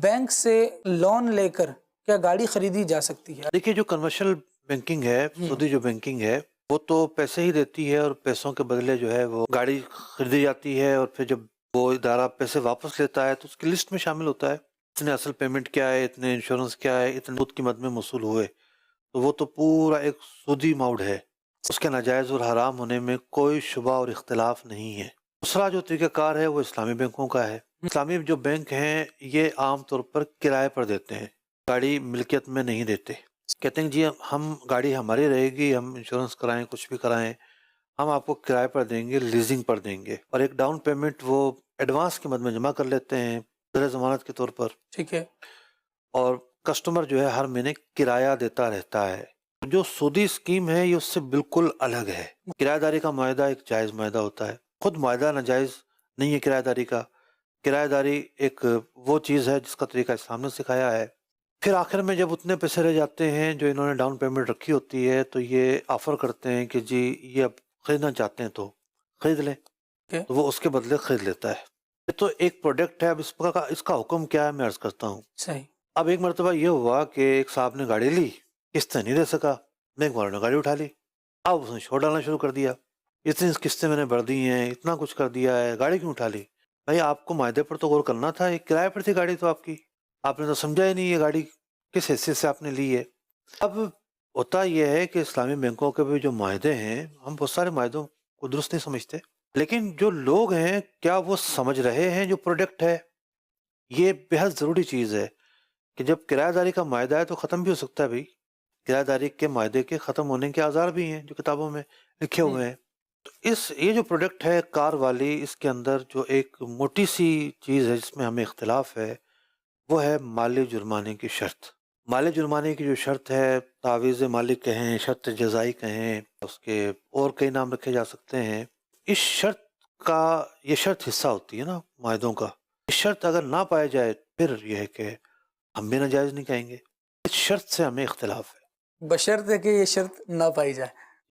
Bank سے loan لے کر کیا گاڑی خریدی جا سکتی ہے؟ دیکھیے جو کمرشل بینکنگ ہے، سودی جو بینکنگ ہے، وہ تو پیسے ہی دیتی ہے اور پیسوں کے بدلے جو ہے وہ گاڑی خریدی جاتی ہے، اور پھر جب وہ ادارہ پیسے واپس لیتا ہے تو اس کی لسٹ میں شامل ہوتا ہے اتنے اصل پیمنٹ کیا ہے، اتنے انشورنس کیا ہے، اتنے سود قیمت میں موصول ہوئے، تو وہ تو پورا ایک سودی موڈ ہے، اس کے ناجائز اور حرام ہونے میں کوئی شبہ اور اختلاف نہیں ہے۔ دوسرا جو طریقہ کار ہے وہ اسلامی بینکوں کا ہے۔ اسلامی جو بینک ہیں یہ عام طور پر کرائے پر دیتے ہیں، گاڑی ملکیت میں نہیں دیتے، کہتے ہیں جی ہم گاڑی ہماری رہے گی، ہم انشورنس کرائیں، کچھ بھی کرائیں، ہم آپ کو کرائے پر دیں گے، لیزنگ پر دیں گے، اور ایک ڈاؤن پیمنٹ وہ ایڈوانس قیمت میں جمع کر لیتے ہیں زر ضمانت کے طور پر، ٹھیک ہے، اور کسٹمر جو ہے ہر مہینے کرایہ دیتا رہتا ہے۔ جو سودی اسکیم ہے یہ اس سے بالکل الگ ہے۔ کرایہ داری کا معاہدہ ایک جائز معاہدہ ہوتا ہے، خود معاہدہ ناجائز نہیں ہے کرایہ داری کا۔ کرایہ داری ایک وہ چیز ہے جس کا طریقہ اسلام نے سکھایا ہے۔ پھر آخر میں جب اتنے پیسے رہ جاتے ہیں جو انہوں نے ڈاؤن پیمنٹ رکھی ہوتی ہے تو یہ آفر کرتے ہیں کہ جی یہ اب خریدنا چاہتے ہیں تو خرید لیں، تو وہ اس کے بدلے خرید لیتا ہے۔ یہ تو ایک پروڈکٹ ہے۔ اب اس کا حکم کیا ہے میں عرض کرتا ہوں۔ صحیح۔ اب ایک مرتبہ یہ ہوا کہ ایک صاحب نے گاڑی لی، قسطیں نہیں دے سکا، بینک والوں نے گاڑی اٹھا لی، اب اس نے شور ڈالنا شروع کر دیا، اتنی قسطیں میں نے بھر دی ہیں، اتنا کچھ کر دیا ہے، گاڑی کیوں اٹھا لی؟ بھائی آپ کو معاہدے پر تو غور کرنا تھا، ایک کرائے پر تھی گاڑی، تو آپ نے تو سمجھا ہی نہیں یہ گاڑی کس حیثیت سے آپ نے لی ہے۔ اب ہوتا یہ ہے کہ اسلامی بینکوں کے بھی جو معاہدے ہیں، ہم بہت سارے معاہدوں کو درست نہیں سمجھتے، لیکن جو لوگ ہیں کیا وہ سمجھ رہے ہیں جو پروڈکٹ ہے؟ یہ بہت ضروری چیز ہے کہ جب کرایہ داری کا معاہدہ ہے تو ختم بھی ہو سکتا ہے۔ بھائی کرایہ داری کے معاہدے کے ختم ہونے کے آثار بھی ہیں جو کتابوں میں لکھے ہوئے ہیں۔ تو یہ جو پروڈکٹ ہے کار والی، اس کے اندر جو ایک موٹی سی چیز ہے جس میں ہمیں اختلاف ہے وہ ہے مالی جرمانے کی شرط۔ مالی جرمانے کی جو شرط ہے، تعویض مالک کہیں، شرط جزائی کہیں، اس کے اور کئی نام رکھے جا سکتے ہیں۔ اس شرط کا، یہ شرط حصہ ہوتی ہے نا معاہدوں کا، اس شرط اگر نہ پائے جائے پھر یہ ہے کہ ہم بھی ناجائز نہیں کہیں گے۔ اس شرط سے ہمیں اختلاف ہے، بشرط ہے کہ یہ شرط نہ پائی جائے۔